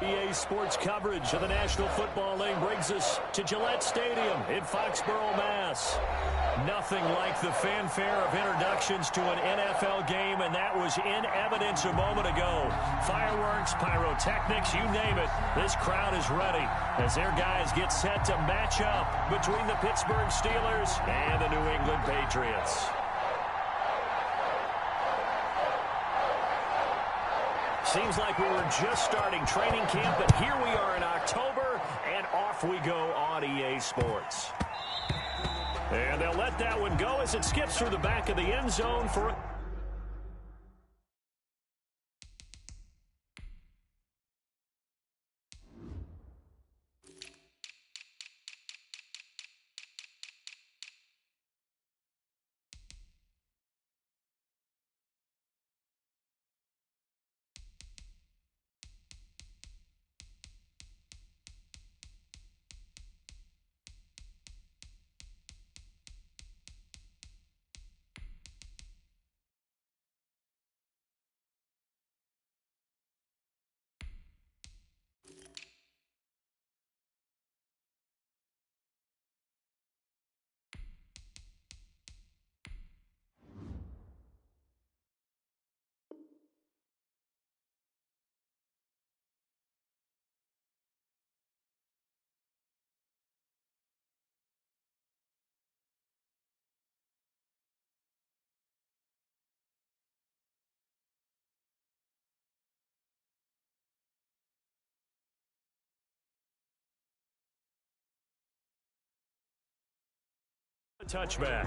EA Sports coverage of the National Football League brings us to Gillette Stadium in Foxborough, Mass. Nothing like the fanfare of introductions to an NFL game, and that was in evidence a moment ago. Fireworks, pyrotechnics, you name it. This crowd is ready as their guys get set to match up between the Pittsburgh Steelers and the New England Patriots. Seems like we were just starting training camp, but here we are in October, and off we go on EA Sports. And they'll let that one go as it skips through the back of the end zone for... touchback.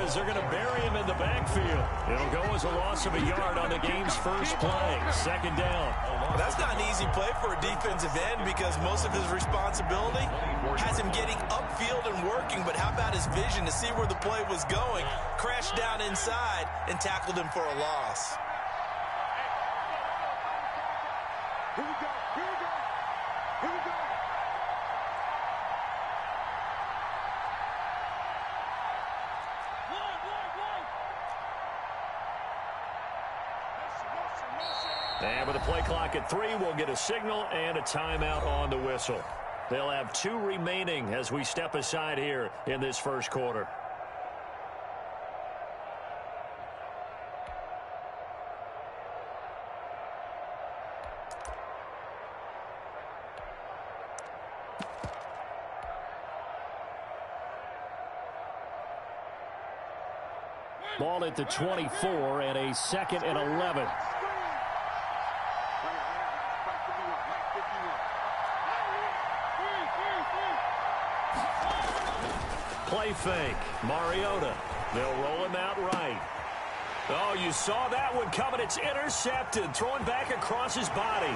They're going to bury him in the backfield. It'll go as a loss of a yard on the game's first play. Second down. Well, that's not an easy play for a defensive end because most of his responsibility has him getting upfield and working. But how about his vision to see where the play was going? Crashed down inside and tackled him for a loss. Here we go. Here we go. Here we go. And with the play clock at 3, we'll get a signal and a timeout on the whistle. They'll have 2 remaining as we step aside here in this first quarter. Ball at the 24 and a 2nd and 11. Play fake. Mariota. They'll roll him out right. Oh, you saw that one coming. It's intercepted. Throwing back across his body.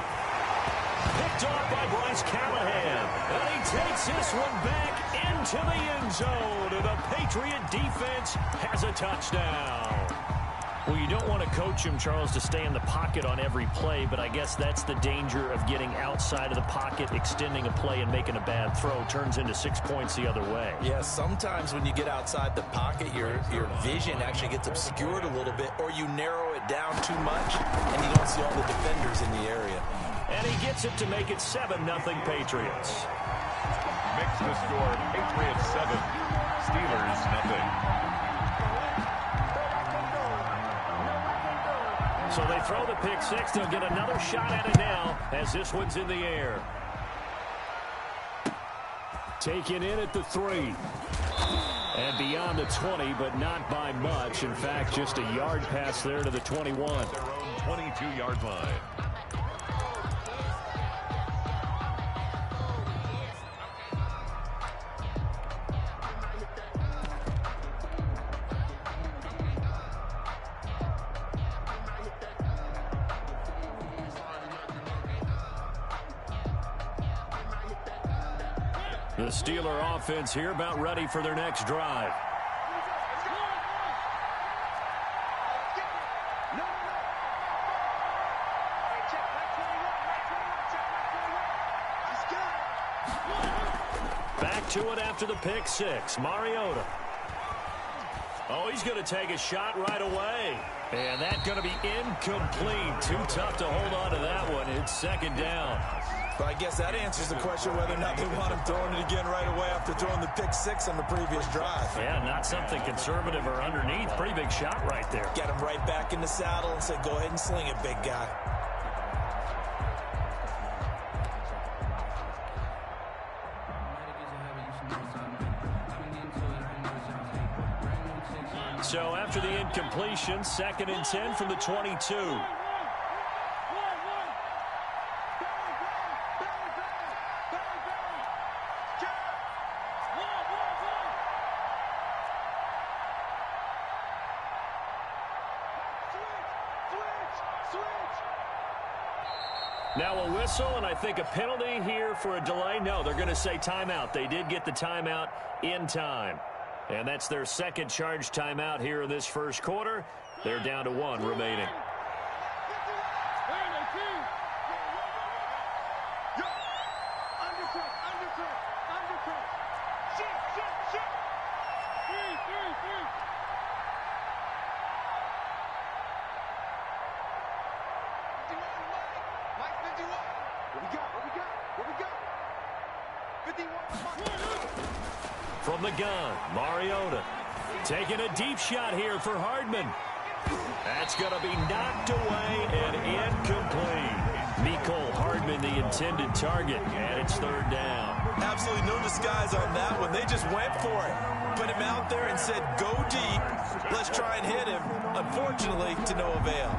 Picked off by Bryce Callahan. And he takes this one back into the end zone. And the Patriot defense has a touchdown. Well, you don't want to coach him, Charles, to stay in the pocket on every play, but I guess that's the danger of getting outside of the pocket, extending a play and making a bad throw. Turns into 6 points the other way. Yeah, sometimes when you get outside the pocket, your vision actually gets obscured a little bit, or you narrow it down too much, and you don't see all the defenders in the area. And he gets it to make it 7-0 Patriots. Makes the score Patriots 7, Steelers 0. So they throw the pick six. They'll get another shot at it now as this one's in the air. Taken in at the 3. And beyond the 20, but not by much. In fact, just a yard pass there to the 21. 22-yard line. The Steeler offense here about ready for their next drive. Back to it after the pick six. Mariota. Oh, he's going to take a shot right away. And that's going to be incomplete. Too tough to hold on to that one. It's second down. But I guess that answers the question whether or not they want him throwing it again right away after throwing the pick six on the previous drive. Yeah, not something conservative or underneath. Pretty big shot right there. Get him right back in the saddle and say, go ahead and sling it, big guy. So after the incompletion, 2nd and 10 from the 22. Now a whistle, and I think a penalty here for a delay. No, they're going to say timeout. They did get the timeout in time. And that's their second charge timeout here in this first quarter. They're down to 1 remaining. From the gun, Mariota taking a deep shot here for Hardman. That's going to be knocked away and incomplete. Mecole Hardman, the intended target, and it's 3rd down. Absolutely no disguise on that one. They just went for it. Put him out there and said, go deep. Let's try and hit him. Unfortunately, to no avail.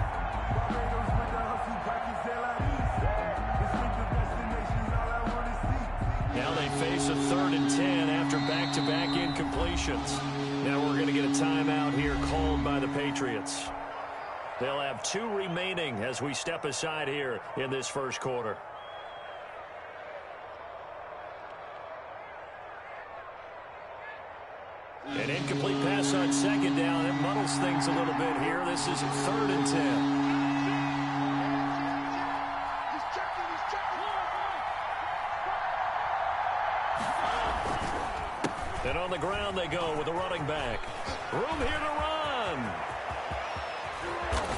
Now they face a 3rd and 10 after back-to-back incompletions. Now we're going to get a timeout here called by the Patriots. They'll have 2 remaining as we step aside here in this first quarter. An incomplete pass on 2nd down. It muddles things a little bit here. This is 3rd and 10. And on the ground they go with a running back. Room here to run.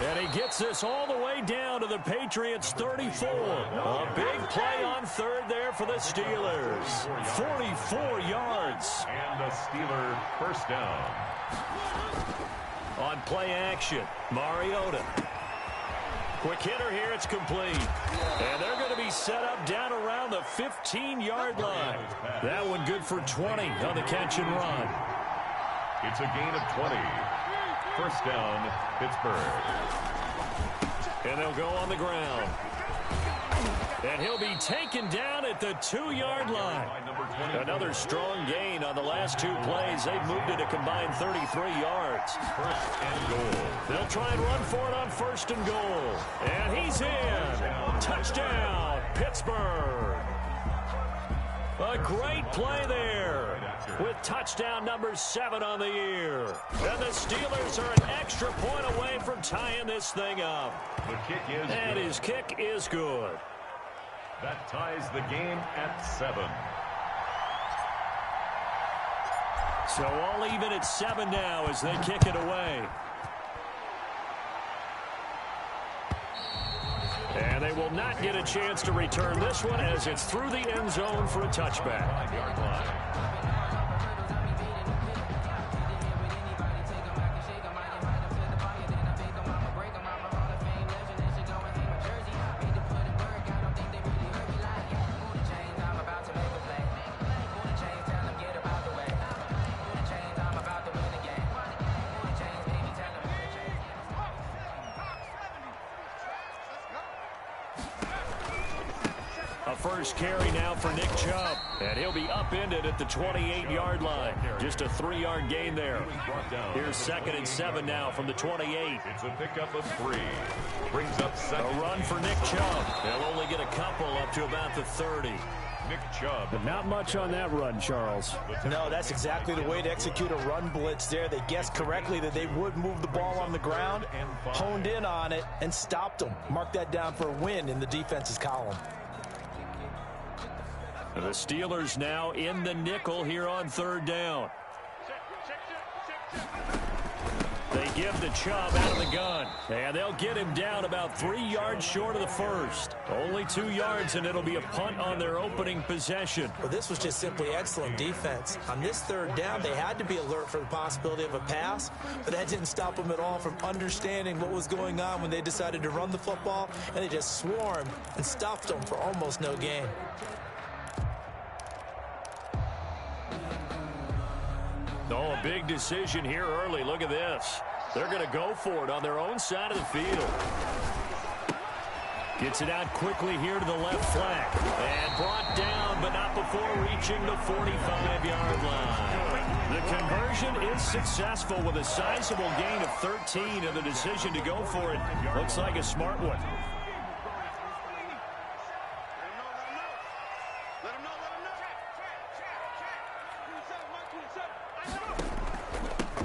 And he gets this all the way down to the Patriots' 34. A big play on 3rd there for the Steelers. 44 yards. And a Steeler first down. On play action, Mariota. Quick hitter here, it's complete. And they're going to be set up down around the 15-yard line. That one good for 20 on the catch and run. It's a gain of 20. First down, Pittsburgh. And they'll go on the ground. And he'll be taken down at the 2-yard line. Another strong gain on the last 2 plays. They've moved it a combined 33 yards. First and goal. They'll try and run for it on 1st and goal. And he's in. Touchdown, Pittsburgh. A great play there with touchdown number 7 on the year. And the Steelers are an extra point away from tying this thing up. The kick is And good. his kick is good. That ties the game at 7. So all even at 7 now as they kick it away. And they will not get a chance to return this one as it's through the end zone for a touchback. 5-yard line. first carry now for Nick Chubb. And he'll be upended at the 28-yard line. Just a 3-yard gain there. Here's 2nd and 7 now from the 28. It's a pickup of 3. Brings up 2nd. A run for Nick Chubb. They'll only get a couple up to about the 30. Nick Chubb. But not much on that run, Charles. No, that's exactly the way to execute a run blitz there. They guessed correctly that they would move the ball on the ground, honed in on it, and stopped them. Mark that down for a win in the defense's column. The Steelers now in the nickel here on 3rd down. They give the Chubb out of the gun. And they'll get him down about 3 yards short of the first. Only 2 yards, and it'll be a punt on their opening possession. Well, this was just simply excellent defense. On this 3rd down, they had to be alert for the possibility of a pass, but that didn't stop them at all from understanding what was going on when they decided to run the football, and they just swarmed and stuffed them for almost no gain. Oh, a big decision here early. Look at this. They're going to go for it on their own side of the field. Gets it out quickly here to the left flank. And brought down, but not before reaching the 45-yard line. The conversion is successful with a sizable gain of 13, and the decision to go for it looks like a smart one.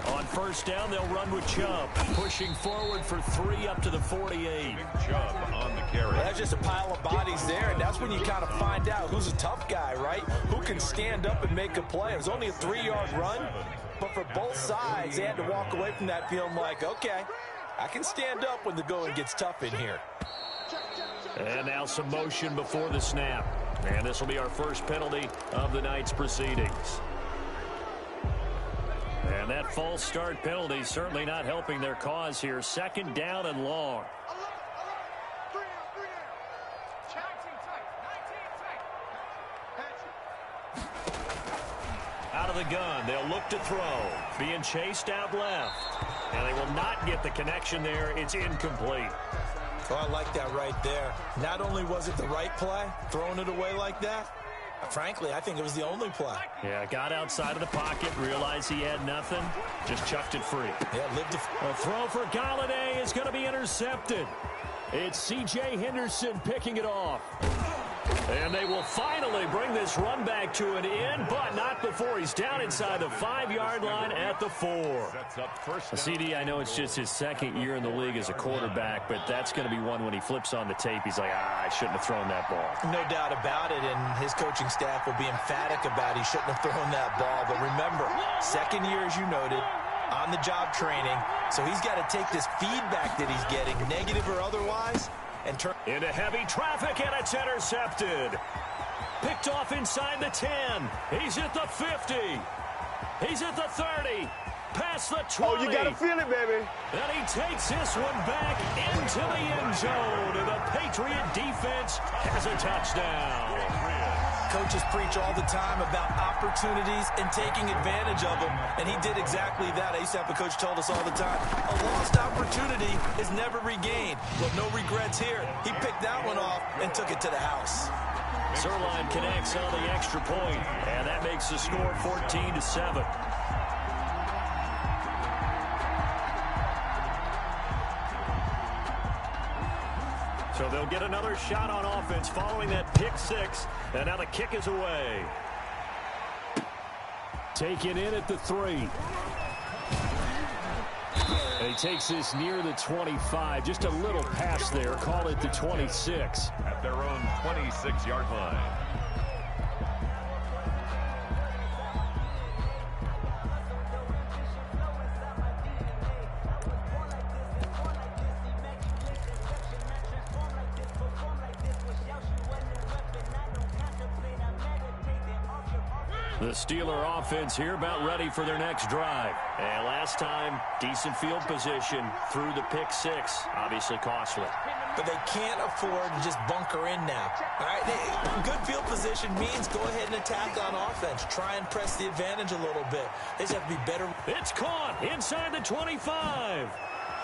On 1st down, they'll run with Chubb, pushing forward for 3 up to the 48. Chubb on the carry. Well, that's just a pile of bodies there, and that's when you kind of find out who's a tough guy, right? Who can stand up and make a play. It was only a 3-yard run, but for both sides, they had to walk away from that feeling like, okay, I can stand up when the going gets tough in here. And now some motion before the snap. And this will be our first penalty of the night's proceedings. And that false start penalty certainly not helping their cause here. 2nd down and long. Out of the gun, they'll look to throw. Being chased out left. And they will not get the connection there. It's incomplete. Oh, I like that right there. Not only was it the right play, throwing it away like that, frankly, I think it was the only play. Yeah, got outside of the pocket, realized he had nothing, just chucked it free. Yeah, lived a throw for Galladay is going to be intercepted. It's C.J. Henderson picking it off. And they will finally bring this run back to an end, but not before he's down inside the 5-yard line at the 4. CD, I know it's just his 2nd year in the league as a quarterback, but that's going to be one when he flips on the tape. He's like, I shouldn't have thrown that ball. No doubt about it, and his coaching staff will be emphatic about he shouldn't have thrown that ball. But remember, 2nd year, as you noted, on-the-job training, so he's got to take this feedback that he's getting, negative or otherwise, and turn into heavy traffic, and it's intercepted. Picked off inside the 10. He's at the 50. He's at the 30. Past the 20. Oh, you got to feel it, baby. And he takes this one back into the end zone. And the Patriot defense has a touchdown. Coaches preach all the time about opportunities and taking advantage of them, and he did exactly that. I used to have a coach told us all the time, a lost opportunity is never regained. Well, no regrets here. He picked that one off and took it to the house. Zerline connects on the extra point, and that makes the score 14-7. So they'll get another shot on offense following that pick 6. And now the kick is away. Taken in at the 3. And he takes this near the 25. Just a little pass there. Call it the 26. At their own 26-yard line. The Steeler offense here about ready for their next drive. And last time, decent field position through the pick 6. Obviously costly. But they can't afford to just bunker in now. All right, good field position means go ahead and attack on offense. Try and press the advantage a little bit. They just have to be better. It's caught inside the 25.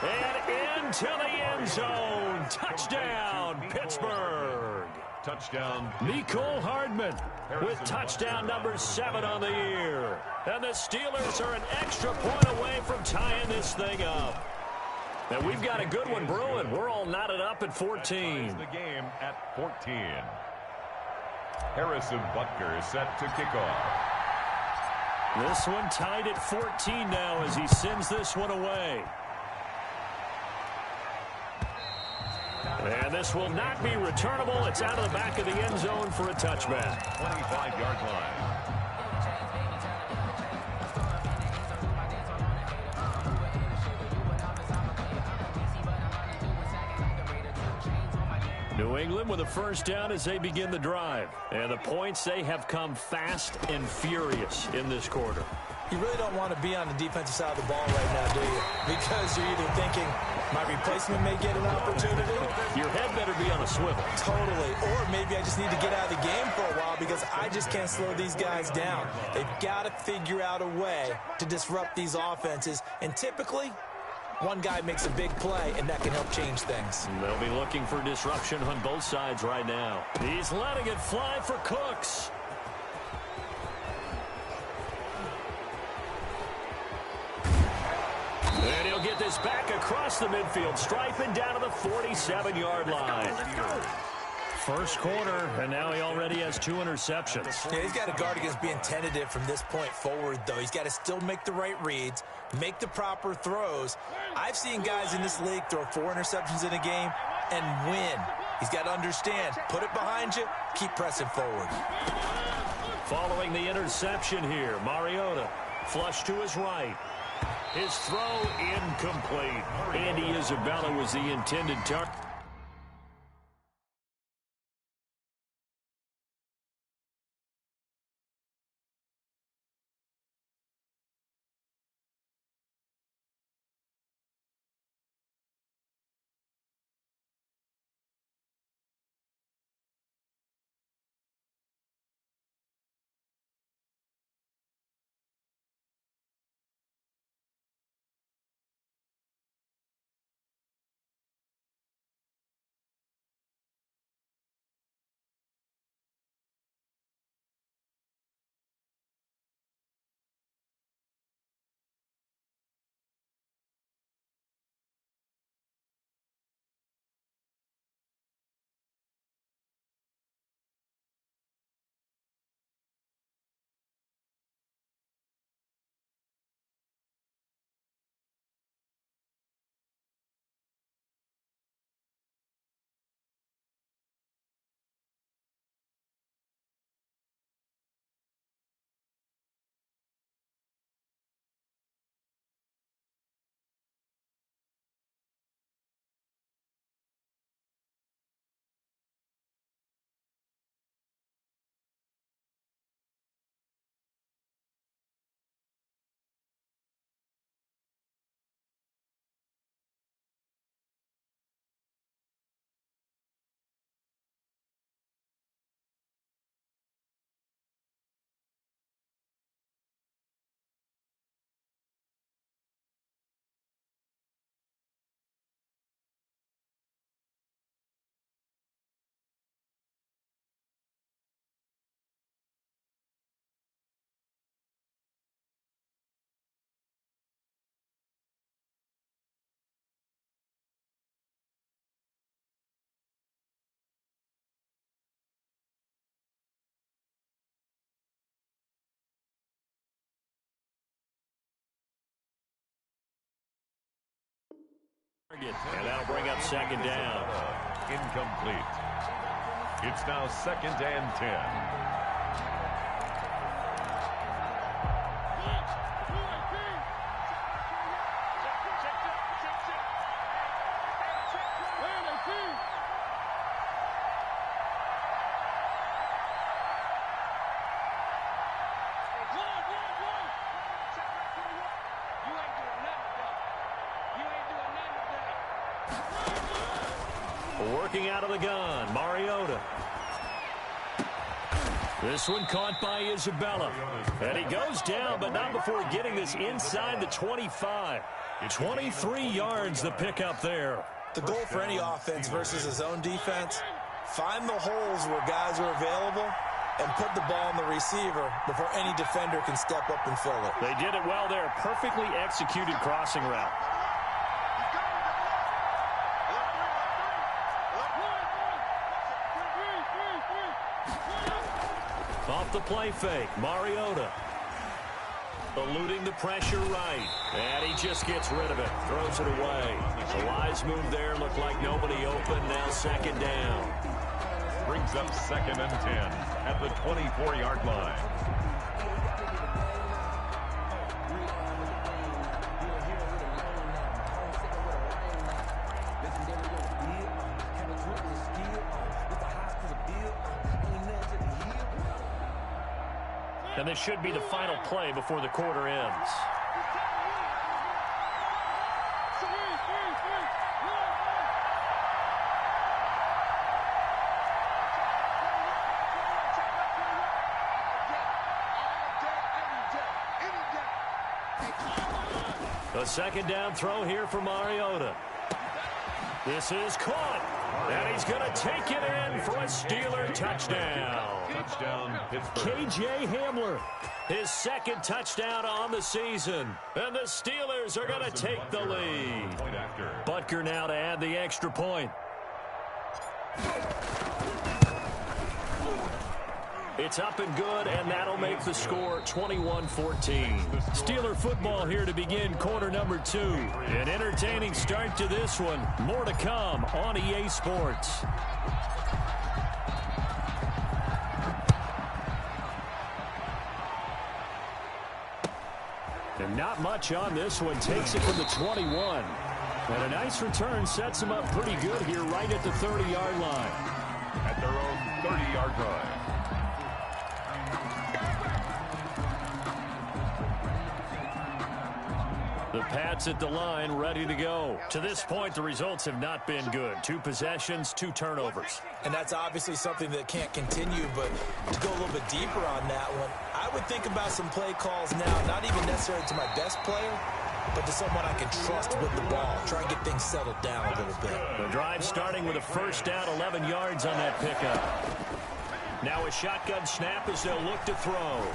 And into the end zone. Touchdown, Pittsburgh. Touchdown. Nicole Hardman with touchdown number 7 on the year. And the Steelers are an extra point away from tying this thing up. And we've got a good one brewing. We're all knotted up at 14. The game at 14. Harrison Butker is set to kick off. This one tied at 14 now as he sends this one away. And this will not be returnable. It's out of the back of the end zone for a touchback. 25-yard line. New England with a first down as they begin the drive. And the points, they have come fast and furious in this quarter. You really don't want to be on the defensive side of the ball right now, do you? Because you're either thinking, my replacement may get an opportunity. Your head better be on a swivel. Totally. Or maybe I just need to get out of the game for a while because I just can't slow these guys down. They've got to figure out a way to disrupt these offenses. And typically, one guy makes a big play, and that can help change things. They'll be looking for disruption on both sides right now. He's letting it fly for Cooks. And he'll get this back across the midfield, striping down to the 47-yard line. First quarter, and now he already has 2 interceptions. Yeah, he's got to guard against being tentative from this point forward, though. He's got to still make the right reads, make the proper throws. I've seen guys in this league throw 4 interceptions in a game and win. He's got to understand, put it behind you, keep pressing forward. Following the interception here, Mariota flush to his right. His throw incomplete. Andy Isabella was the intended target. And that'll bring up second down. Incomplete. It's now 2nd and 10. Working out of the gun, Mariota. This one caught by Isabella. And he goes down, but not before getting this inside the 25. 23 yards the pickup there. The goal for any offense versus his own defense, Find the holes where guys are available and put the ball on the receiver before any defender can step up and fill it. They did it well there. Perfectly executed crossing route. Off the play fake, Mariota. Eluding the pressure right. And he just gets rid of it. Throws it away. The wise move there. Looked like nobody open. Now second down. Brings up 2nd and 10 at the 24-yard line. And this should be the final play before the quarter ends. A second down throw here for Mariota. This is caught. And he's going to take it in for a Steeler touchdown. Touchdown, Pittsburgh. KJ Hamler, his second touchdown on the season. And the Steelers are going to take the lead. Butker now to add the extra point. It's up and good, and that'll make the score 21-14. Steeler football here to begin quarter number 2. An entertaining start to this one. More to come on EA Sports. And not much on this one. Takes it from the 21. And a nice return sets him up pretty good here right at the 30-yard line. At their own 30-yard line. The Pats at the line, ready to go. To this point, the results have not been good. 2 possessions, 2 turnovers. And that's obviously something that can't continue, but to go a little bit deeper on that one, I would think about some play calls now, not even necessarily to my best player, but to someone I can trust with the ball. Try and get things settled down a little bit. The drive starting with a first down, 11 yards on that pickup. Now a shotgun snap as they'll look to throw.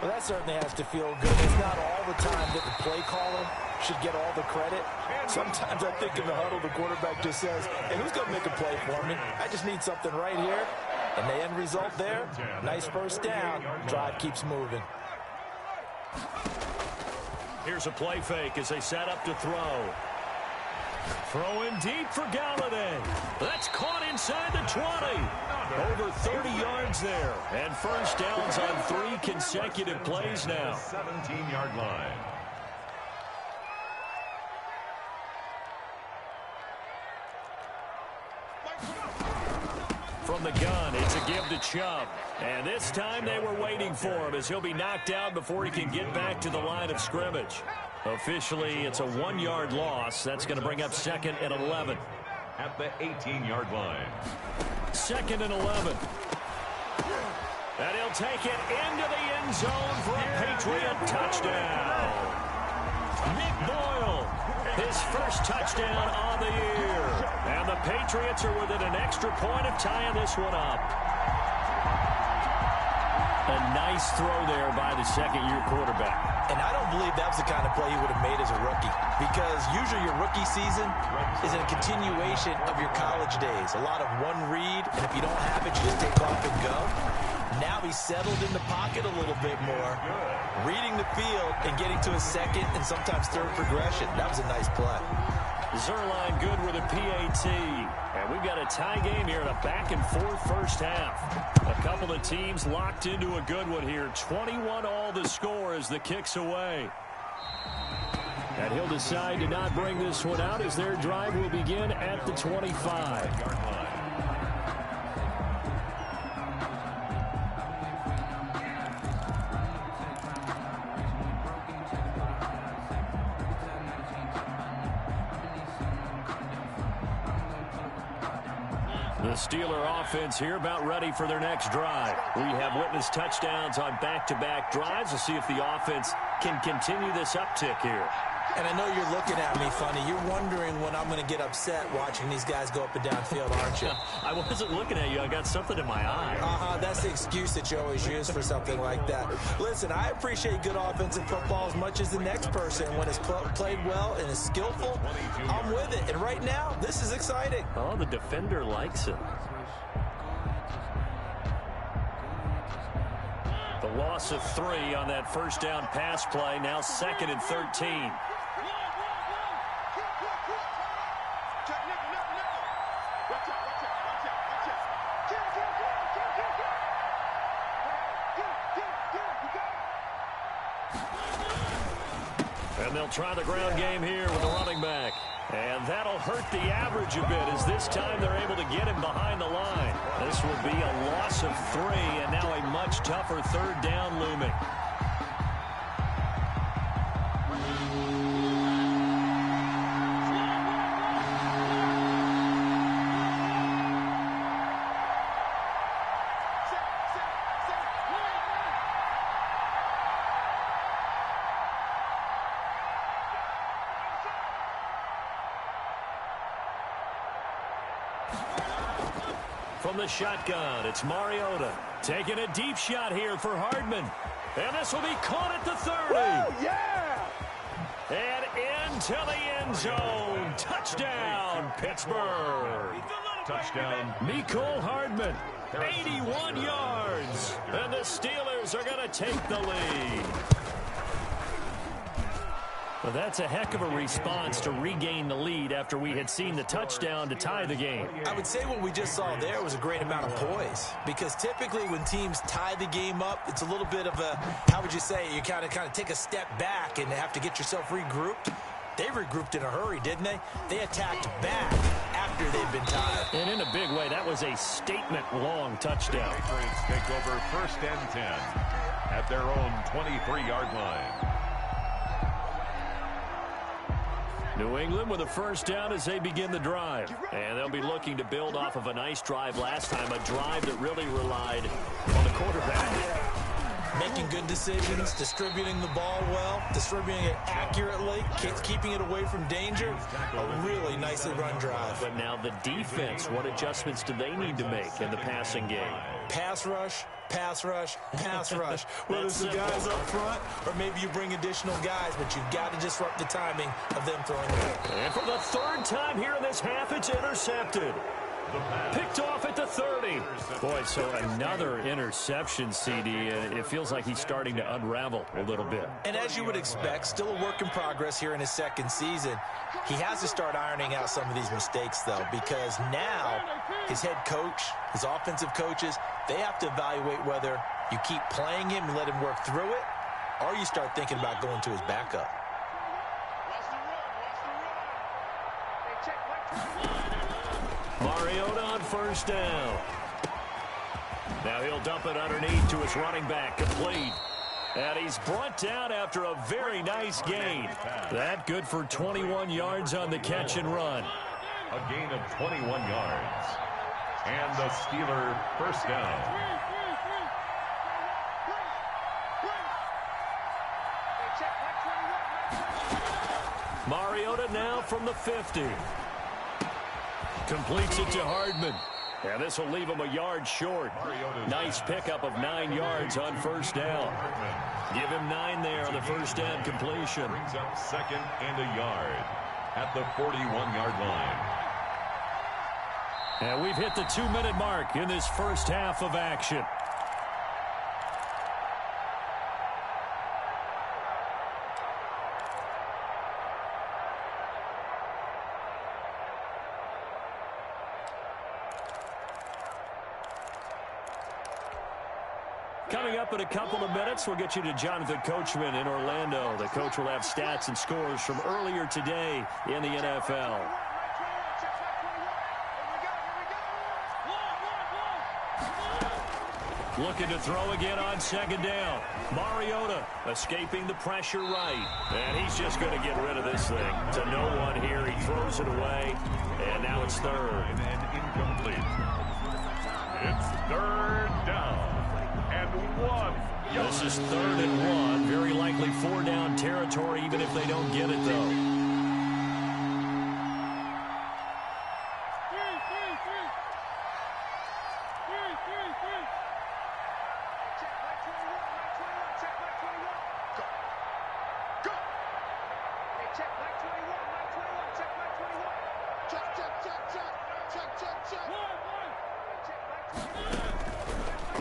Well, that certainly has to feel good. It's not all the time that the play caller should get all the credit. Sometimes I think in the huddle, the quarterback just says, hey, who's going to make a play for me? I just need something right here. And the end result there, nice first down. Drive keeps moving. Here's a play fake as they set up to throw. Throwing deep for Galladay. That's caught inside the 20. Over 30 yards there. And first downs on 3 consecutive plays now. 17-yard line. From the gun, it's a give to Chubb. And this time they were waiting for him as he'll be knocked down before he can get back to the line of scrimmage. Officially, it's a 1-yard loss. That's going to bring up 2nd and 11. At the 18-yard line. 2nd and 11. And he'll take it into the end zone for a Patriot touchdown. Nick Boyle, his first touchdown on the year. And the Patriots are within an extra point of tying this one up. A nice throw there by the second-year quarterback. And I don't believe that was the kind of play he would have made as a rookie, because usually your rookie season is a continuation of your college days. A lot of one read, and if you don't have it, you just take off and go. Now he's settled in the pocket a little bit more, reading the field and getting to his second and sometimes third progression. That was a nice play. Zerline good with a PAT. And we've got a tie game here in a back-and-forth first half. A couple of teams locked into a good one here. 21-all the score as the kick's away. And he'll decide to not bring this one out as their drive will begin at the 25. The Steeler offense here about ready for their next drive. We have witnessed touchdowns on back-to-back drives. We'll see if the offense can continue this uptick here. And I know you're looking at me funny. You're wondering when I'm going to get upset watching these guys go up and down field, aren't you? I wasn't looking at you. I got something in my eye. That's the excuse that you always use for something like that. Listen, I appreciate good offensive football as much as the next person. When it's played well and is skillful, I'm with it. And right now, this is exciting. Oh, the defender likes it. The loss of 3 on that first down pass play. Now 2nd and 13. And they'll try the ground game here with the running back. And that'll hurt the average a bit as this time they're able to get him behind the line. This will be a loss of 3 and now a much tougher 3rd down looming. From the shotgun, it's Mariota taking a deep shot here for Hardman. And this will be caught at the 30. Woo, yeah! And into the end zone. Touchdown, Pittsburgh. Touchdown. Mecole Hardman, 81 yards. And the Steelers are going to take the lead. Well, that's a heck of a response to regain the lead after we had seen the touchdown to tie the game. I would say what we just saw there was a great amount of poise, because typically when teams tie the game up, it's a little bit of a, how would you say, you kind of take a step back and have to get yourself regrouped. They regrouped in a hurry, didn't they? They attacked back after they'd been tied. And in a big way, that was a statement-long touchdown. Patriots take over 1st and 10 at their own 23-yard line. New England with a 1st down as they begin the drive. And they'll be looking to build off of a nice drive last time, a drive that really relied on the quarterback. Making good decisions, distributing the ball well, distributing it accurately, keeping it away from danger. A really nicely run drive. But now the defense, what adjustments do they need to make in the passing game? Pass rush, pass rush, pass rush. Whether it's the guys up front or maybe you bring additional guys, but you've got to disrupt the timing of them throwing the ball. And for the 3rd time here in this half, it's intercepted. Picked off at the 30. Boy, so another interception, CD. It feels like he's starting to unravel a little bit. And as you would expect, still a work in progress here in his 2nd season. He has to start ironing out some of these mistakes, though, because now his head coach, his offensive coaches, they have to evaluate whether you keep playing him and let him work through it, or you start thinking about going to his backup. Mariota on 1st down. Now he'll dump it underneath to his running back, complete. And he's brought down after a very nice gain. That good for 21 yards on the catch and run. A gain of 21 yards. And the Steeler 1st down. Mariota now from the 50. Completes it to Hardman. And this will leave him a yard short. Nice pickup of 9 yards on 1st down. Give him 9 there on the 1st down completion. Brings up 2nd and a yard at the 41-yard line. And we've hit the 2-minute mark in this first half of action. Coming up in a couple of minutes, we'll get you to Jonathan Coachman in Orlando. The coach will have stats and scores from earlier today in the NFL. Looking to throw again on 2nd down. Mariota escaping the pressure right. And he's just going to get rid of this thing. To no one here. He throws it away. And now it's 3rd. And incomplete. It's 3rd down. This is 3rd and 1. Very likely 4-down territory, even if they don't get it, though.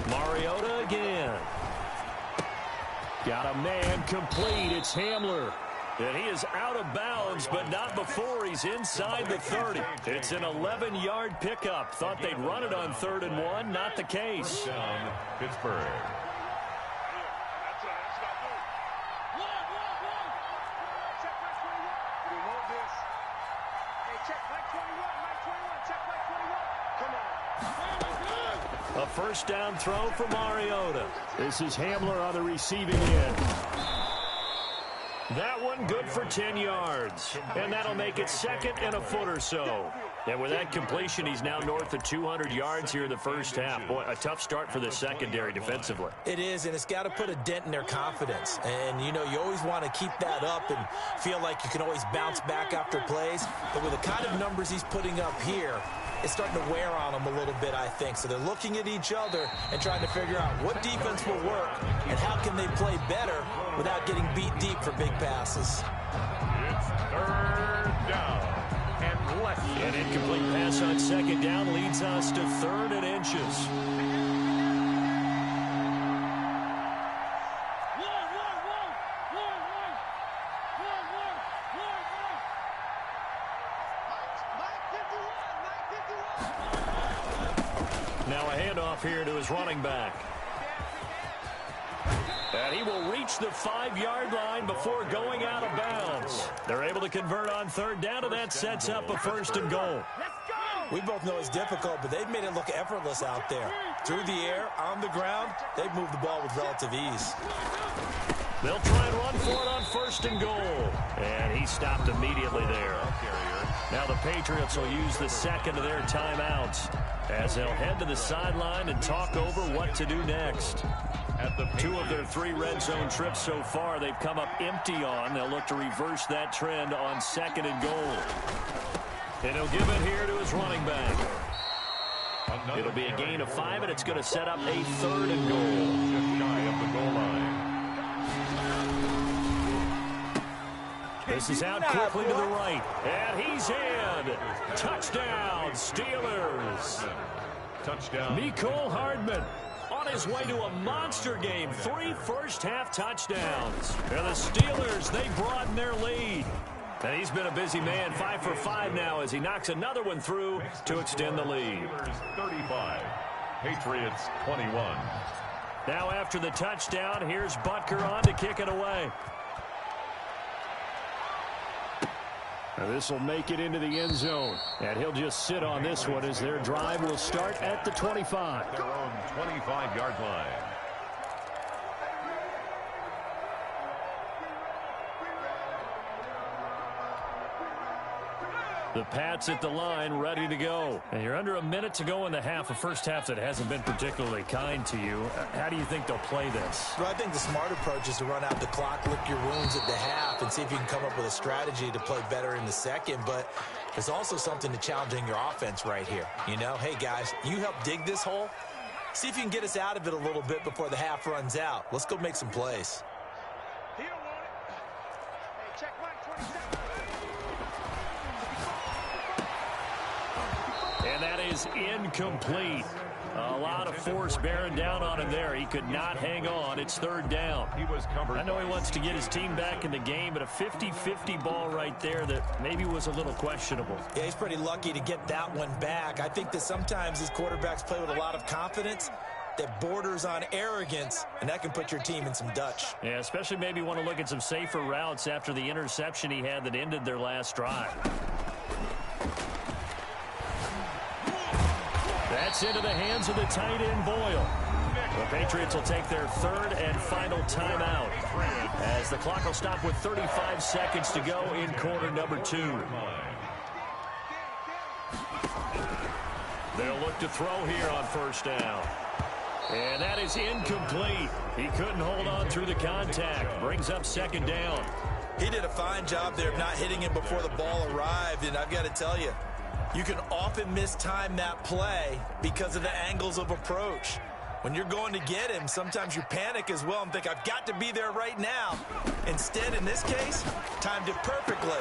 Mariota again. Got a man complete. It's Hamler. And he is out of bounds, but not before he's inside the 30. It's an 11-yard pickup. Thought they'd run it on 3rd and 1. Not the case. Down, Pittsburgh. A first down throw for Mariota. This is Hamler on the receiving end. That one good for 10 yards. And that'll make it 2nd and a foot or so. And with that completion, he's now north of 200 yards here in the first half. Boy, a tough start for the secondary defensively. It is, and it's got to put a dent in their confidence. And, you know, you always want to keep that up and feel like you can always bounce back after plays. But with the kind of numbers he's putting up here, it's starting to wear on them a little bit, I think. So they're looking at each other and trying to figure out what defense will work and how can they play better without getting beat deep for big passes. It's 3rd down and less. An incomplete pass on 2nd down leads us to 3rd and inches. Now a handoff here to his running back. And he will reach the 5-yard line before going out of bounds. They're able to convert on 3rd down, and that sets up a 1st and goal. We both know it's difficult, but they've made it look effortless out there. Through the air, on the ground, they've moved the ball with relative ease. They'll try and run for it on 1st and goal. And he stopped immediately there. Now the Patriots will use the 2nd of their timeouts as they'll head to the sideline and talk over what to do next. 2 of their 3 red zone trips so far, they've come up empty on. They'll look to reverse that trend on 2nd and goal. And he'll give it here to his running back. It'll be a gain of 5, and it's going to set up a 3rd and goal. Just shy of the goal line. This is out quickly to the right. And he's in. Touchdown, Steelers. Touchdown. Mecole Hardman on his way to a monster game. 3 first-half touchdowns. And the Steelers, they broaden their lead. And he's been a busy man, 5 for 5 now as he knocks another one through to extend the lead. 35, Patriots 21. Now after the touchdown, here's Butker on to kick it away. This will make it into the end zone. And he'll just sit on this one as their drive will start at the 25. Their own 25-yard line. The Pats at the line, ready to go. And you're under a minute to go in the half, a first half that hasn't been particularly kind to you. How do you think they'll play this? Well, I think the smart approach is to run out the clock, lick your wounds at the half, and see if you can come up with a strategy to play better in the second. But there's also something to challenging your offense right here. You know, hey, guys, you help dig this hole. See if you can get us out of it a little bit before the half runs out. Let's go make some plays. He don't want it. Hey, check mark 27. And that is incomplete. A lot of force bearing down on him there. He could not hang on. It's 3rd down. He was covered. I know he wants to get his team back in the game, but a 50-50 ball right there that maybe was a little questionable. Yeah, he's pretty lucky to get that one back. I think that sometimes these quarterbacks play with a lot of confidence that borders on arrogance, and that can put your team in some Dutch. Yeah, especially maybe want to look at some safer routes after the interception he had that ended their last drive. That's into the hands of the tight end, Boyle. The Patriots will take their 3rd and final timeout as the clock will stop with 35 seconds to go in quarter number 2. They'll look to throw here on 1st down. And that is incomplete. He couldn't hold on through the contact. Brings up second down. He did a fine job there of not hitting him before the ball arrived, and I've got to tell you, you can often mistime that play because of the angles of approach. When you're going to get him, sometimes you panic as well and think, I've got to be there right now. Instead, in this case, timed it perfectly.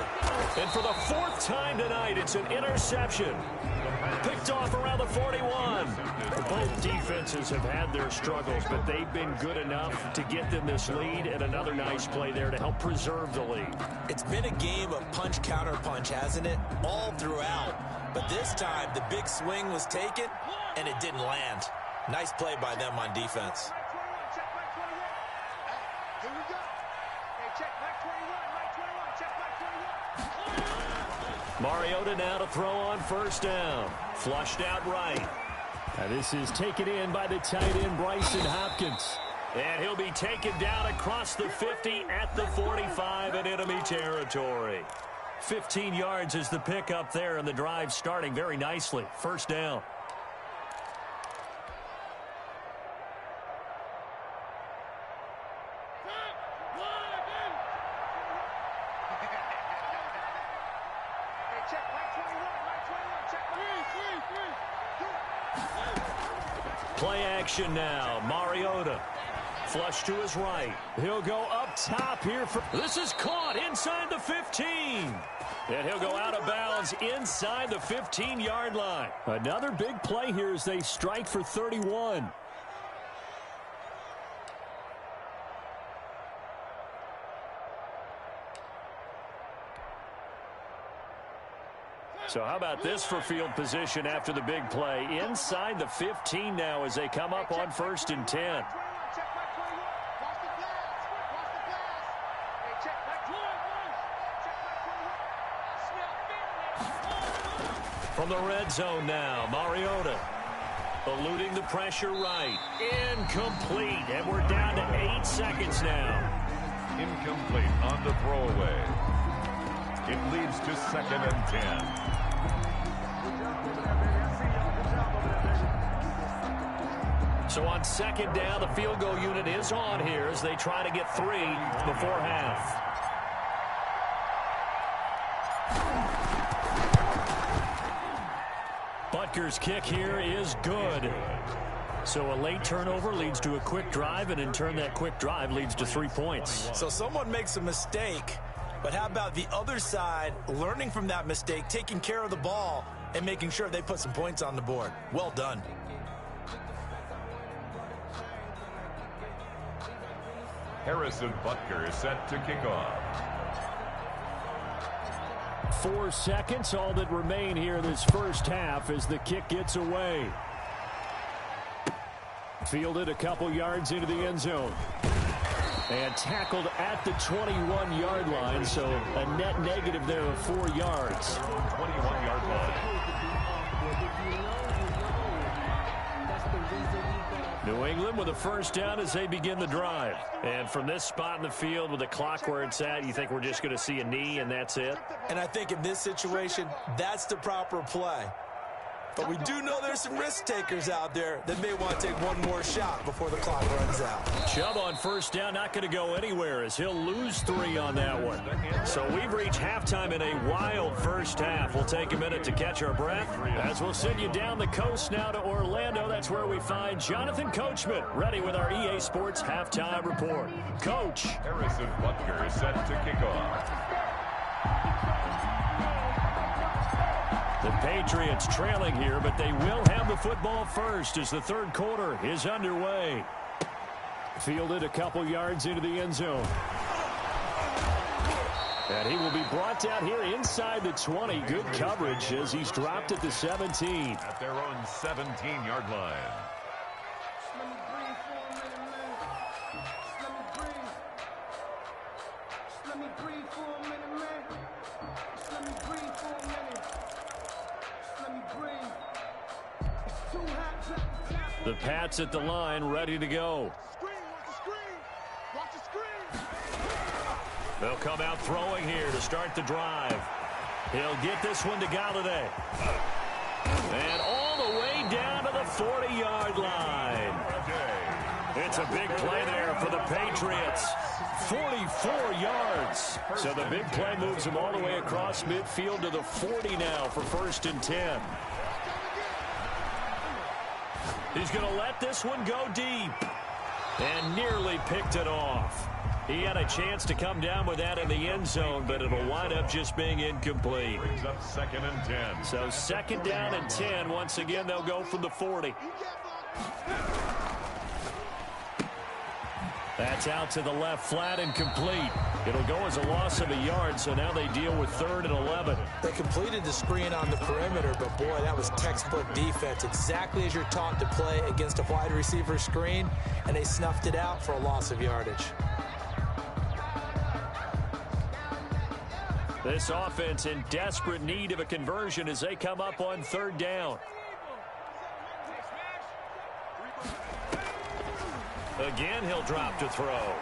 And for the fourth time tonight, it's an interception. Picked off around the 41. Both defenses have had their struggles, but they've been good enough to get them this lead, and another nice play there to help preserve the lead. It's been a game of punch-counter-punch, hasn't it? All throughout. But this time, the big swing was taken, and it didn't land. Nice play by them on defense. Mariota now to throw on first down. Flushed out right. And this is taken in by the tight end, Bryson Hopkins. And he'll be taken down across the 50 at the 45 in enemy territory. 15 yards is the pickup there, and the drive starting very nicely. First down. Play action now. Mariota. Flush to his right. He'll go up top here. This is caught inside the 15. And he'll go out of bounds inside the 15-yard line. Another big play here as they strike for 31. So how about this for field position after the big play? Inside the 15 now as they come up on 1st and 10. From the red zone now, Mariota eluding the pressure right. Incomplete, and we're down to 8 seconds now. Incomplete on the throwaway. It leads to 2nd and 10. So on 2nd down, the field goal unit is on here as they try to get 3 before half. Butker's kick here is good. So a late turnover leads to a quick drive, and in turn that quick drive leads to 3 points. So someone makes a mistake, but how about the other side learning from that mistake, taking care of the ball, and making sure they put some points on the board? Well done. Harrison Butker is set to kick off. 4 seconds, all that remain here this first half as the kick gets away. Fielded a couple yards into the end zone. And tackled at the 21-yard line, so a net negative there of 4 yards. 21-yard line. New England with a first down as they begin the drive. And from this spot in the field with the clock where it's at, you think we're just going to see a knee and that's it? And I think in this situation, that's the proper play. But we do know there's some risk takers out there that may want to take one more shot before the clock runs out. Chubb on first down, not going to go anywhere as he'll lose 3 on that one. So we've reached halftime in a wild first half. We'll take a minute to catch our breath as we'll send you down the coast now to Orlando. That's where we find Jonathan Coachman ready with our EA Sports halftime report. Coach. Harrison Butker is set to kick off. The Patriots trailing here, but they will have the football first as the third quarter is underway. Fielded a couple yards into the end zone. And he will be brought down here inside the 20. Good coverage as he's dropped at the 17. At their own 17-yard line. The Pats at the line, ready to go. They'll come out throwing here to start the drive. He'll get this one to Galladay. And all the way down to the 40-yard line. It's a big play there for the Patriots. 44 yards. So the big play moves them all the way across midfield to the 40 now for 1st and 10. He's going to let this one go deep. And nearly picked it off. He had a chance to come down with that in the end zone, but it'll wind up just being incomplete. Brings up 2nd and 10. So 2nd down and 10. Once again, they'll go from the 40. That's out to the left, flat and complete. It'll go as a loss of a yard, so now they deal with 3rd and 11. They completed the screen on the perimeter, but boy, that was textbook defense. Exactly as you're taught to play against a wide receiver screen, and they snuffed it out for a loss of yardage. This offense in desperate need of a conversion as they come up on 3rd down. Again, he'll drop to throw.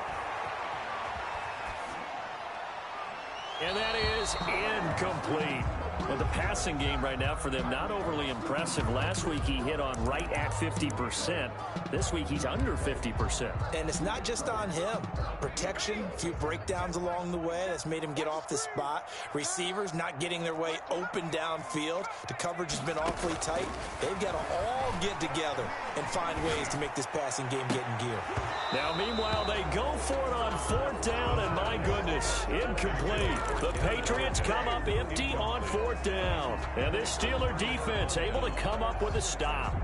And that is incomplete. Well, the passing game right now for them, not overly impressive. Last week he hit on right at 50%. This week he's under 50%. And it's not just on him. Protection, a few breakdowns along the way. That's made him get off the spot. Receivers not getting their way open downfield. The coverage has been awfully tight. They've got to all get together and find ways to make this passing game get in gear. Now, meanwhile, they go for it on 4th down, and my goodness, incomplete. The Patriots come up empty on 4th down. And this Steeler defense able to come up with a stop.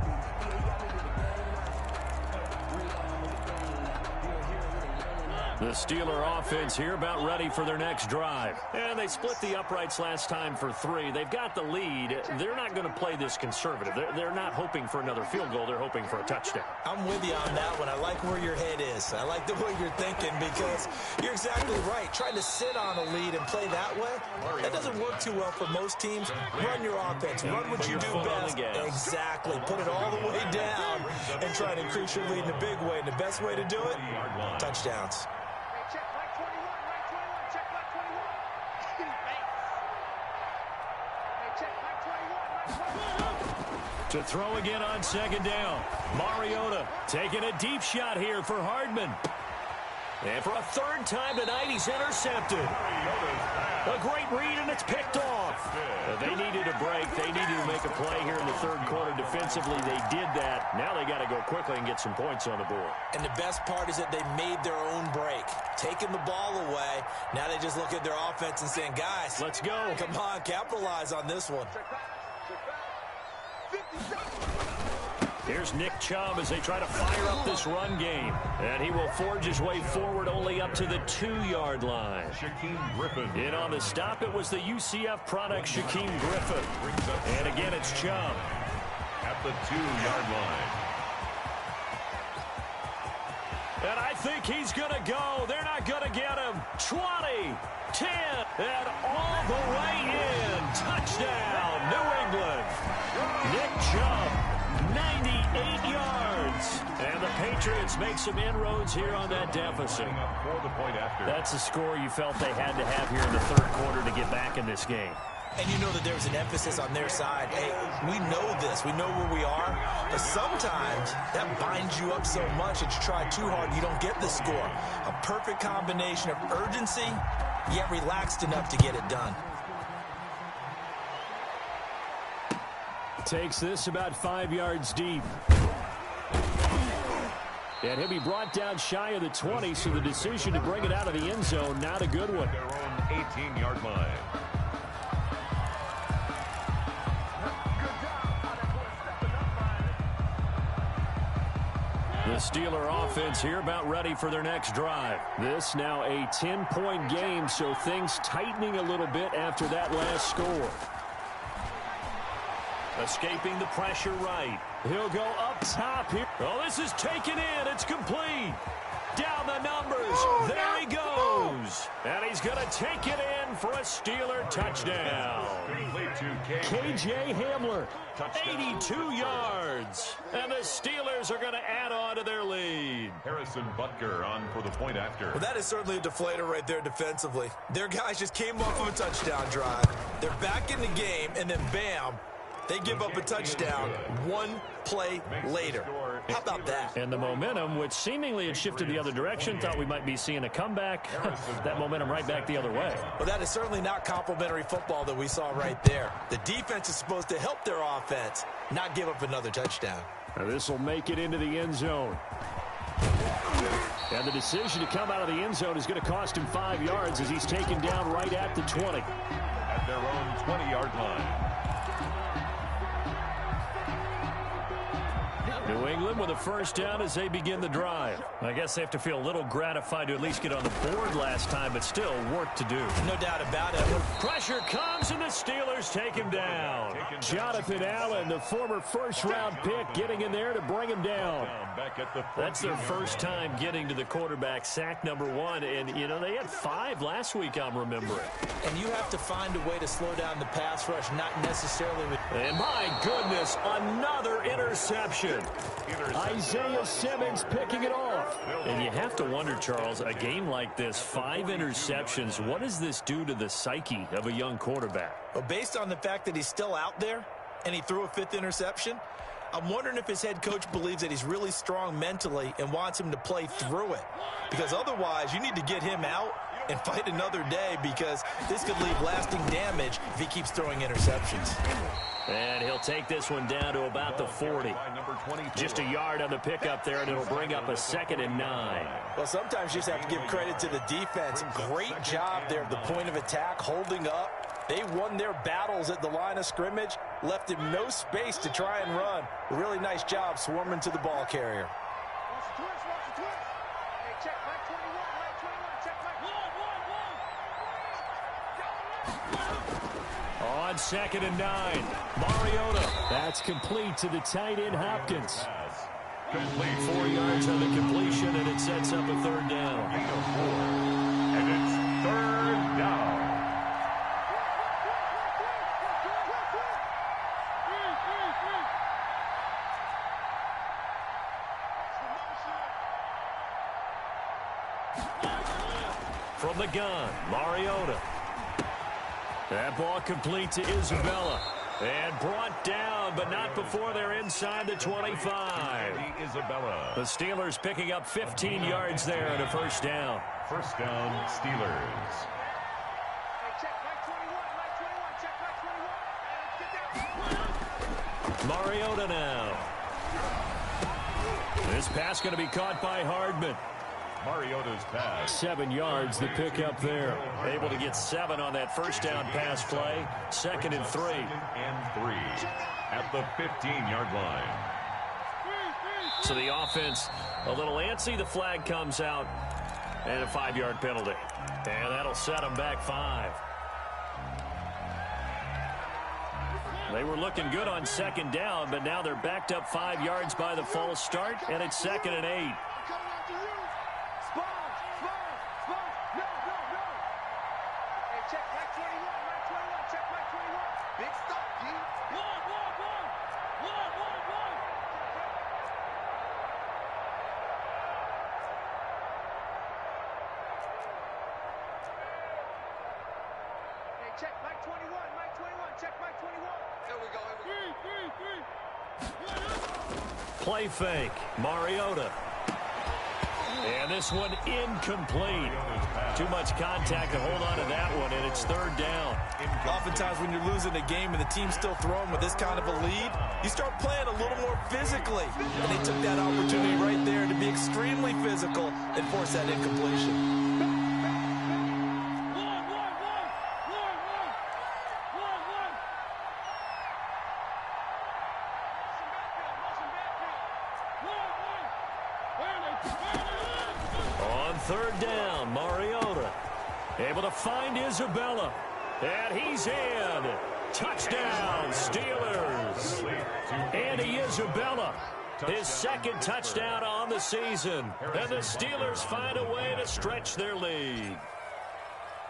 The Steeler offense here about ready for their next drive. And they split the uprights last time for 3. They've got the lead. They're not going to play this conservative. They're not hoping for another field goal. They're hoping for a touchdown. I'm with you on that one. I like where your head is. I like the way you're thinking because you're exactly right. Trying to sit on a lead and play that way, that doesn't work too well for most teams. Run your offense. Run what you do best. Exactly. Put it all the way down and try to increase your lead in a big way. And the best way to do it, touchdowns. To throw again on 2nd down. Mariota taking a deep shot here for Hardman. And for a 3rd time tonight, he's intercepted. A great read, and it's picked off. They needed a break. They needed to make a play here in the 3rd quarter. Defensively, they did that. Now they got to go quickly and get some points on the board. And the best part is that they made their own break. Taking the ball away. Now they just look at their offense and saying, guys, let's go. Come on, capitalize on this one. Here's Nick Chubb as they try to fire up this run game. And he will forge his way forward only up to the 2-yard line. Shaquem Griffin. In on the stop, it was the UCF product, Shaquem Griffin. And again, it's Chubb. At the 2-yard line. And I think he's going to go. They're not going to get him. 20, 10, and all the way in. Touchdown, New England. Nick Chubb, 98 yards. And the Patriots make some inroads here on that deficit. For the point after. That's a score you felt they had to have here in the 3rd quarter to get back in this game. And you know that there was an emphasis on their side. Hey, we know this. We know where we are. But sometimes that binds you up so much that you try too hard, you don't get the score. A perfect combination of urgency, yet relaxed enough to get it done. Takes this about 5 yards deep. And he'll be brought down shy of the 20, so the decision to bring it out of the end zone, not a good one. Their own 18-yard line. The Steeler offense here about ready for their next drive. This now a 10-point game, so things tightening a little bit after that last score. Escaping the pressure right. He'll go up top here. Oh, this is taken in. It's complete. Down the numbers. There he goes. And he's going to take it in for a Steeler touchdown. KJ Hamler, 82 yards. And the Steelers are going to add on to their lead. Harrison Butker on for the point after. Well, that is certainly a deflator right there defensively. Their guys just came off of a touchdown drive. They're back in the game, and then bam, They give up a touchdown one play later. How about that? And the momentum, which seemingly had shifted the other direction, thought we might be seeing a comeback. That momentum right back the other way. Well, that is certainly not complimentary football that we saw right there. The defense is supposed to help their offense, not give up another touchdown. Now this will make it into the end zone. And the decision to come out of the end zone is going to cost him 5 yards as he's taken down right at the 20. At their own 20-yard line. New England with a first down as they begin the drive. I guess they have to feel a little gratified to at least get on the board last time, but still work to do. No doubt about it. Pressure comes, and the Steelers take him down. Jonathan Allen, the former first-round pick, getting in there to bring him down. That's their first time getting to the quarterback, sack number 1. And, you know, they had 5 last week, I'm remembering. And you have to find a way to slow down the pass rush, not necessarily with... And my goodness, another interception. Isaiah Simmons picking it off. And you have to wonder, Charles, a game like this, 5 interceptions, what does this do to the psyche of a young quarterback? Well, based on the fact that he's still out there and he threw a 5th interception, I'm wondering if his head coach believes that he's really strong mentally and wants him to play through it. Because otherwise, you need to get him out and fight another day, because this could leave lasting damage if he keeps throwing interceptions. And he'll take this one down to about the 40. Just a yard on the pickup there, and it'll bring up a 2nd and 9. Well, sometimes you just have to give credit to the defense. Great job there at the point of attack, holding up. They won their battles at the line of scrimmage, left him no space to try and run. A really nice job swarming to the ball carrier. On 2nd and 9, Mariota. That's complete to the tight end, Hopkins. Complete. 4 yards on the completion, and it sets up a 3rd down. And it's 3rd down. From the gun, Mariota. That ball complete to Isabella. And brought down, but not before they're inside the 25. Isabella. The Steelers picking up 15 yards there and a 1st down. 1st down, Steelers. Mariota now. This pass going to be caught by Hardman. Mariota's pass. 7 yards, the pickup there. Able to get 7 on that 1st down pass play. 2nd and 3. 2nd and 3 at the 15-yard line. So the offense a little antsy. The flag comes out, and a 5-yard penalty. And that'll set them back 5. They were looking good on 2nd down, but now they're backed up 5 yards by the false start, and it's 2nd and 8. Play fake, Mariota. And this one incomplete. Too much contact to hold on to that one, and it's 3rd down. Oftentimes when you're losing a game and the team's still throwing with this kind of a lead, you start playing a little more physically. And they took that opportunity right there to be extremely physical and force that incompletion. On 3rd down, Mariota able to find Isabella, and he's in. Touchdown, Steelers. Andy Isabella, his 2nd touchdown on the season, and the Steelers find a way to stretch their lead.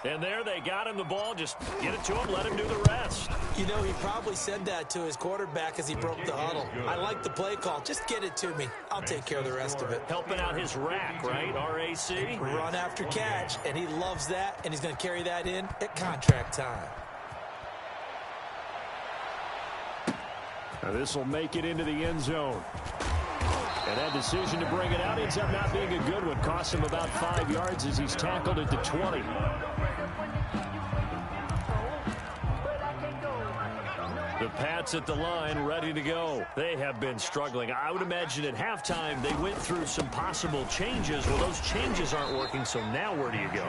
And there they got him the ball. Just get it to him, let him do the rest. You know, he probably said that to his quarterback as he broke the huddle. I like the play call. Just get it to me. I'll take care of the rest of it. Helping out his rack, right? RAC? Run after catch, and he loves that, and he's going to carry that in at contract time. This will make it into the end zone. And that decision to bring it out ends up not being a good one. Costs him about 5 yards as he's tackled at the 20. The Pats at the line, ready to go. They have been struggling. I would imagine at halftime they went through some possible changes. Well, those changes aren't working, so now where do you go?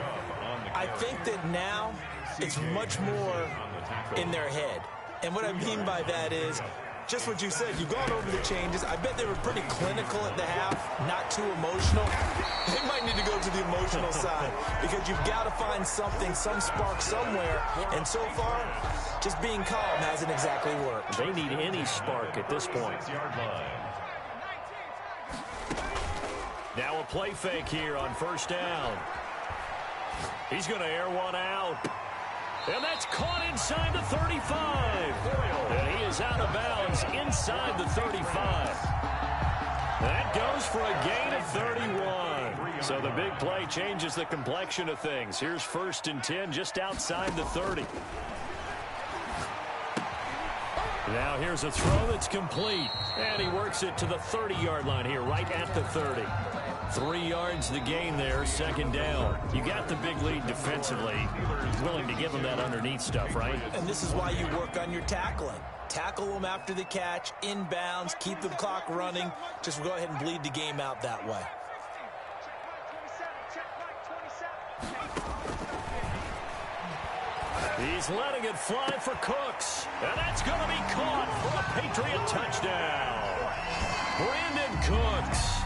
I think that now it's much more in their head. And what I mean by that is just what you said. You've gone over the changes. I bet they were pretty clinical at the half, not too emotional. They might need to go to the emotional side because you've got to find something, some spark somewhere. And so far, just being calm hasn't exactly worked. They need any spark at this point. Now a play fake here on first down. He's going to air one out. And that's caught inside the 35. And he is out of bounds inside the 35. That goes for a gain of 31. So the big play changes the complexion of things. Here's 1st and 10 just outside the 30. Now here's a throw that's complete. And he works it to the 30-yard line here, right at the 30. 3 yards the gain there, 2nd down. You got the big lead defensively. Willing to give them that underneath stuff, right? And this is why you work on your tackling. Tackle them after the catch, inbounds, keep the clock running. Just go ahead and bleed the game out that way. He's letting it fly for Cooks. And that's going to be caught for a Patriot touchdown. Brandon Cooks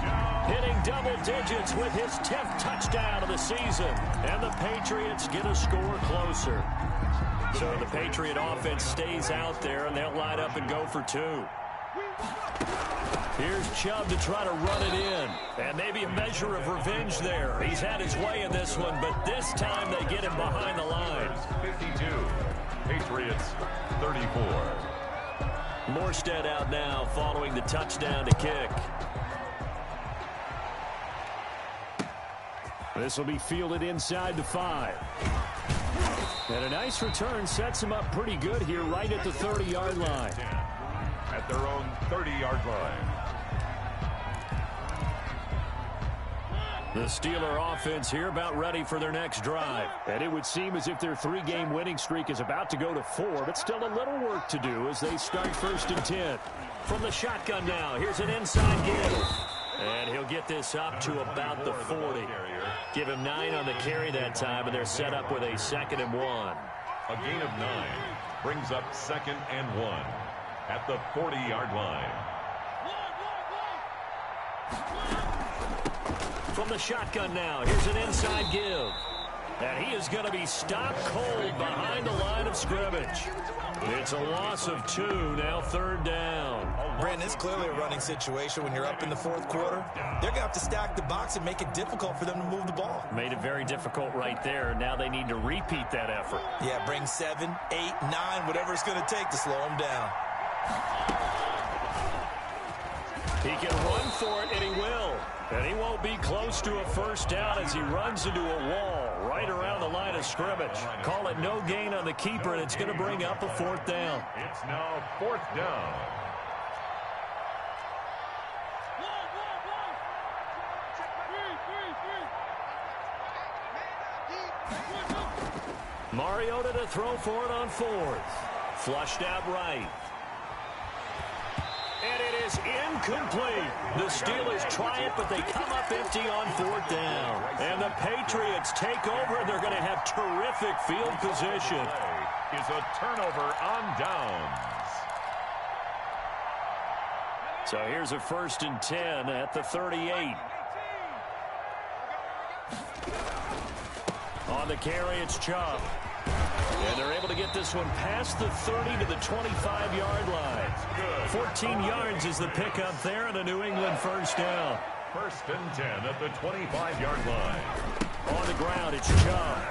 hitting double digits with his 10th touchdown of the season. And the Patriots get a score closer. So the Patriot offense stays out there, and they'll line up and go for 2. Here's Chubb to try to run it in. And maybe a measure of revenge there. He's had his way in this one, but this time they get him behind the line. 52. Patriots 34. Morstead out now following the touchdown to kick. This will be fielded inside the 5. And a nice return sets him up pretty good here right at the 30-yard line. At their own 30-yard line. The Steeler offense here about ready for their next drive. And it would seem as if their 3-game winning streak is about to go to 4, but still a little work to do as they start 1st and 10. From the shotgun now, here's an inside give. And he'll get this up to about the 40. Give him 9 on the carry that time, and they're set up with a 2nd and 1. A gain of 9 brings up 2nd and 1 at the 40-yard line. From the shotgun now, here's an inside give. And he is going to be stopped cold behind the line of scrimmage. It's a loss of 2, now 3rd down. Brandon, it's clearly a running situation when you're up in the 4th quarter. They're going to have to stack the box and make it difficult for them to move the ball. Made it very difficult right there. Now they need to repeat that effort. Yeah, bring 7, 8, 9, whatever it's going to take to slow them down. He can run for it, and he will. And he won't be close to a 1st down as he runs into a wall right around the line of scrimmage. Call it no gain on the keeper, and it's going to bring up a 4th down. It's now 4th down. Mariota to throw for it on 4th. Flushed out right. And it is incomplete. The Steelers try it, but they come up empty on 4th down. And the Patriots take over, and they're going to have terrific field position. Is a turnover on downs. So here's a 1st and 10 at the 38. On the carry, it's Chubb. And they're able to get this one past the 30 to the 25-yard line. 14 yards is the pickup there, and a New England 1st down. 1st and 10 at the 25-yard line. On the ground, it's Chubb.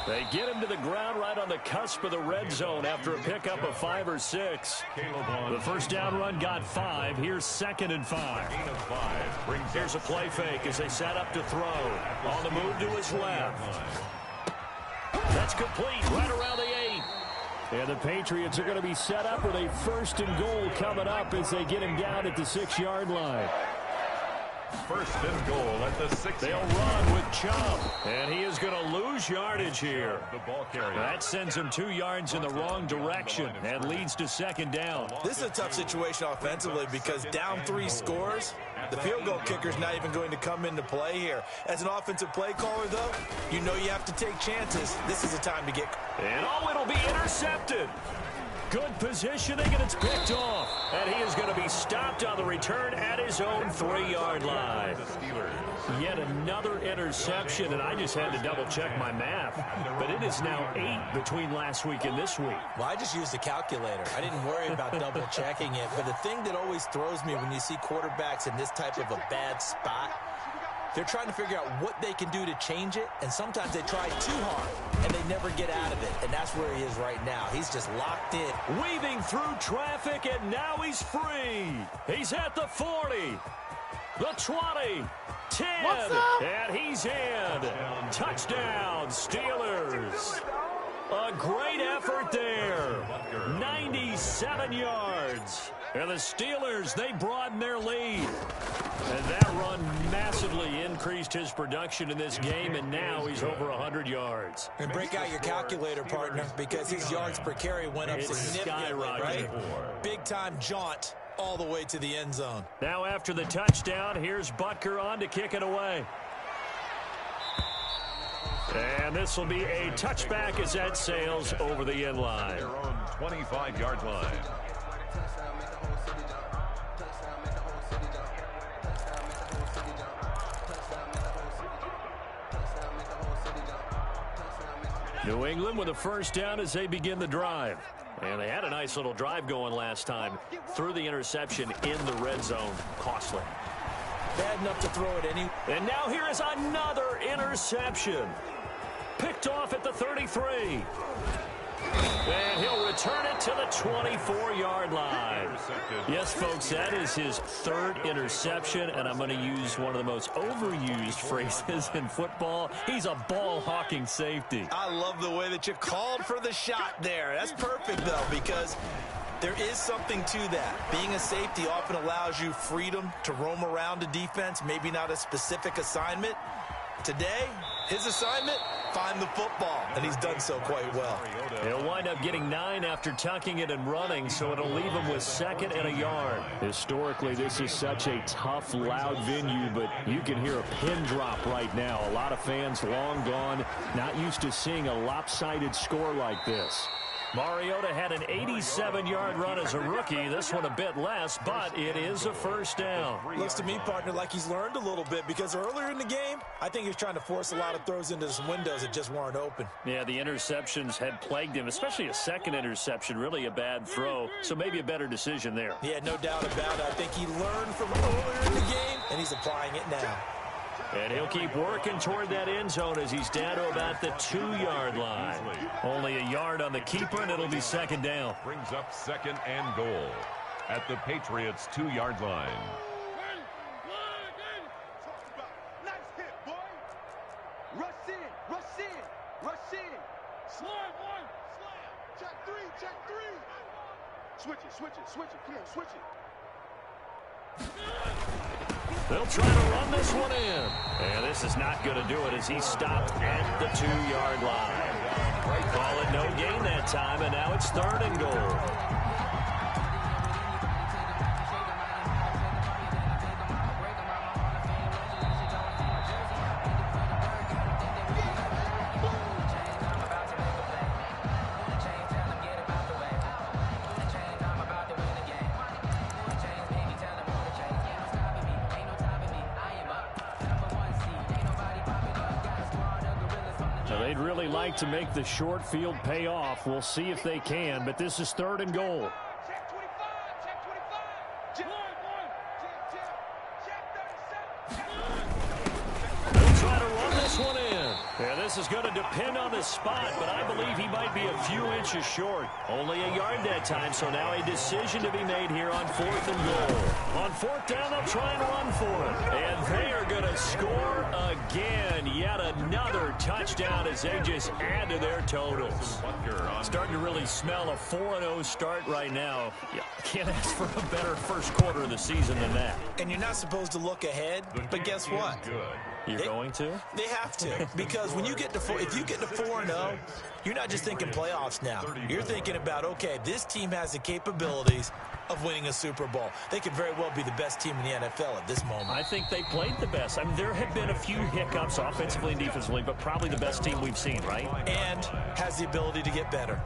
They get him to the ground right on the cusp of the red zone after a pickup of 5 or 6. The 1st down run got 5. Here's 2nd and 5. Gain of 5. Here's a play fake as they set up to throw. On the move to his left. That's complete right around the 8. And the Patriots are going to be set up with a 1st and goal coming up as they get him down at the 6-yard line. 1st and goal at the 6. They'll run with Chubb, and he is going to lose yardage here. The ball carrier. That sends him 2 yards in the wrong direction and leads to 2nd down. This is a tough situation offensively because down 3 scores, the field goal kicker's not even going to come into play here. As an offensive play caller, though, you know you have to take chances. This is a time to get... And it'll be intercepted. Good positioning, and it's picked off. And he is going to be stopped on the return at his own 3-yard line. Yet another interception, and I just had to double-check my math. But it is now 8 between last week and this week. Well, I just used a calculator. I didn't worry about double-checking it. But the thing that always throws me when you see quarterbacks in this type of a bad spot, they're trying to figure out what they can do to change it, and sometimes they try too hard, and they never get out of it, and that's where he is right now. He's just locked in. Weaving through traffic, and now he's free. He's at the 40, the 20, 10, and he's in. Touchdown, Steelers. A great effort there. 97 yards. And the Steelers, they broaden their lead. And that run massively increased his production in this game, and now he's over 100 yards. And break out your calculator, partner, because his yards per carry went up significantly, right? Big-time jaunt all the way to the end zone. Now after the touchdown, here's Butker on to kick it away. And this will be a touchback as that sails over the end line. Their own 25-yard line. New England with a 1st down as they begin the drive. And they had a nice little drive going last time. Threw the interception in the red zone. Costly. Bad enough to throw it any. And now here is another interception. Picked off at the 33. And he'll return it to the 24-yard line. Yes, folks, that is his 3rd interception, and I'm going to use one of the most overused phrases in football. He's a ball-hawking safety. I love the way that you called for the shot there. That's perfect, though, because there is something to that. Being a safety often allows you freedom to roam around a defense, maybe not a specific assignment. Today, his assignment, find the football, and he's done so quite well. He'll wind up getting 9 after tucking it and running, so it'll leave him with 2nd and a yard. Historically, this is such a tough, loud venue, but you can hear a pin drop right now. A lot of fans long gone, not used to seeing a lopsided score like this. Mariota had an 87-yard run as a rookie. This one a bit less, but it is a 1st down. Looks to me, partner, like he's learned a little bit because earlier in the game, I think he was trying to force a lot of throws into some windows that just weren't open. Yeah, the interceptions had plagued him, especially a 2nd interception, really a bad throw, so maybe a better decision there. Yeah, no doubt about it. I think he learned from earlier in the game, and he's applying it now. And he'll keep working toward that end zone as he's down to about the 2-yard line. Only a yard on the keeper, and it'll be 2nd down. Brings up 2nd and goal at the Patriots' 2-yard line. Nice hit, boy. Rush in, rush in, rush in. Slam one, slam. Check 3, check 3. Switch it, switch it, switch it. Come on, switch it. They'll try to run this one in. And this is not going to do it as he's stopped at the 2-yard line. Call it no gain that time, and now it's 3rd and goal. They'd really like to make the short field pay off. We'll see if they can, but this is 3rd and goal. Check 25, check 25. Check 1, check 37. They'll try to run this one in. Yeah, this This is going to depend on the spot, but I believe he might be a few inches short. Only a yard that time, so now a decision to be made here on 4th and goal. On 4th down, they'll try and run for it. And they are going to score again. Yet another touchdown as they just add to their totals. Starting to really smell a 4-0 start right now. Yeah, can't ask for a better first quarter of the season than that. And you're not supposed to look ahead, but guess what? You're going to? They have to, because when you get to if you get to 4-0, you're not just thinking playoffs now. You're thinking about, okay, this team has the capabilities of winning a Super Bowl. They could very well be the best team in the NFL at this moment. I think they played the best. I mean, there have been a few hiccups offensively and defensively, but probably the best team we've seen, right? And has the ability to get better.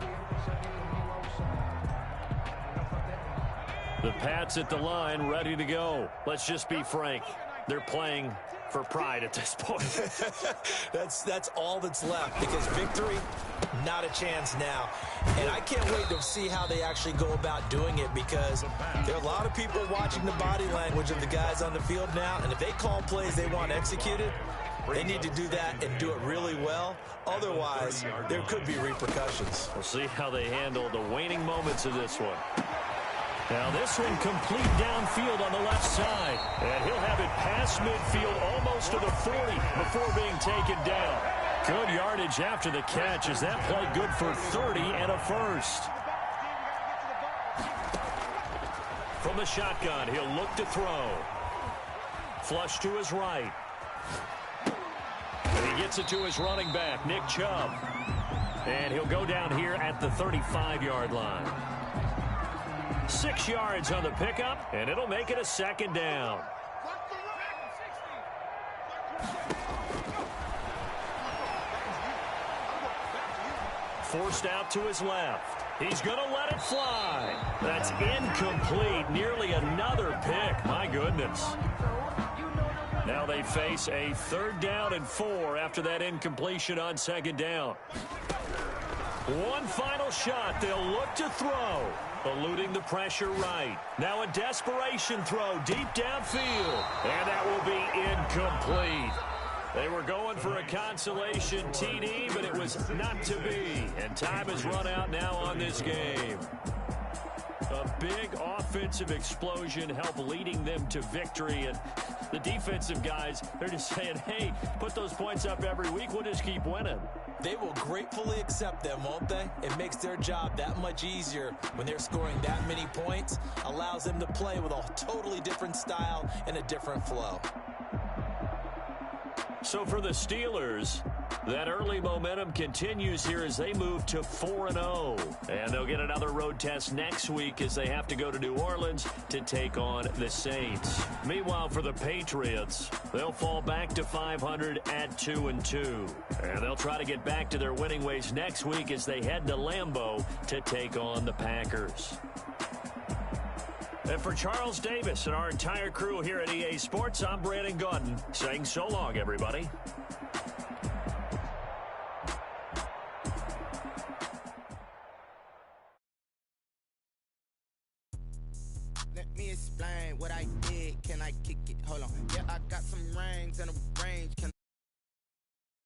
The Pats at the line, ready to go. Let's just be frank. They're playing for pride at this point. That's all that's left, because victory, not a chance now. And I can't wait to see how they actually go about doing it, because there are a lot of people watching the body language of the guys on the field now, and if they call plays they want executed, they need to do that and do it really well. Otherwise, there could be repercussions. We'll see how they handle the waning moments of this one. Now this one complete downfield on the left side. And he'll have it past midfield almost to the 40 before being taken down. Good yardage after the catch as that play good for 30 and a first. From the shotgun, he'll look to throw. Flush to his right. And he gets it to his running back, Nick Chubb. And he'll go down here at the 35-yard line. 6 yards on the pickup, and it'll make it a second down. Forced out to his left. He's going to let it fly. That's incomplete. Nearly another pick. My goodness. Now they face a 3rd down and 4 after that incompletion on 2nd down. One final shot. They'll look to throw. Eluding the pressure right. Now a desperation throw deep downfield. And that will be incomplete. They were going for a consolation TD, but it was not to be. And time has run out now on this game. A big offensive explosion helped leading them to victory. And the defensive guys, they're just saying, hey, put those points up every week. We'll just keep winning. They will gratefully accept them, won't they? It makes their job that much easier when they're scoring that many points. Allows them to play with a totally different style and a different flow. So for the Steelers, that early momentum continues here as they move to 4-0. And they'll get another road test next week as they have to go to New Orleans to take on the Saints. Meanwhile, for the Patriots, they'll fall back to 500 at 2-2. And they'll try to get back to their winning ways next week as they head to Lambeau to take on the Packers. And for Charles Davis and our entire crew here at EA Sports, I'm Brandon Gaudin saying so long, everybody. Let me explain what I did. Can I kick it? Hold on. Yeah, I got some rings and a range. Can